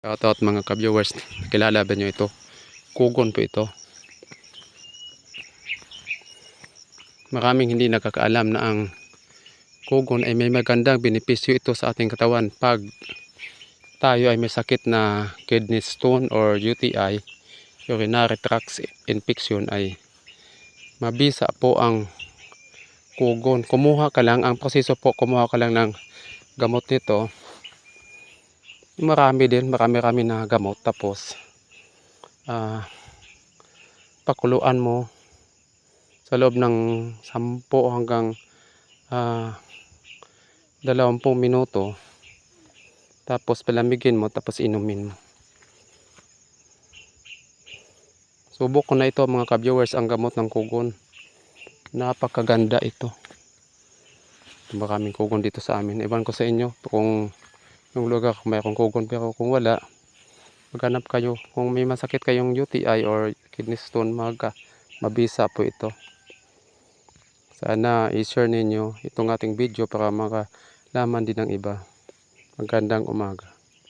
Shoutout mga ka-viewers, kilala ba nyo ito? Kugon po ito. Maraming hindi nakakaalam na ang kugon ay may magandang benepisyo ito sa ating katawan. Pag tayo ay may sakit na kidney stone or UTI, urinary tract infection, ay mabisa po ang kugon. Kumuha ka lang, ang proseso po, kumuha ka lang ng gamot nito. Marami na gamot, tapos pakuluan mo sa loob ng 10 hanggang 20 minuto, tapos palamigin mo, tapos inumin mo. Subok ko na ito mga ka-viewers, ang gamot ng kugon. Napakaganda ito. Maraming kugon dito sa amin. Iwan ko sa inyo kung yung lugar kung mayroong kugon, pero kung wala, maghanap kayo. Kung may masakit kayong UTI or kidney stone, mabisa po ito. Sana i-share ninyo itong ating video para makalaman din ng iba. Magandang umaga.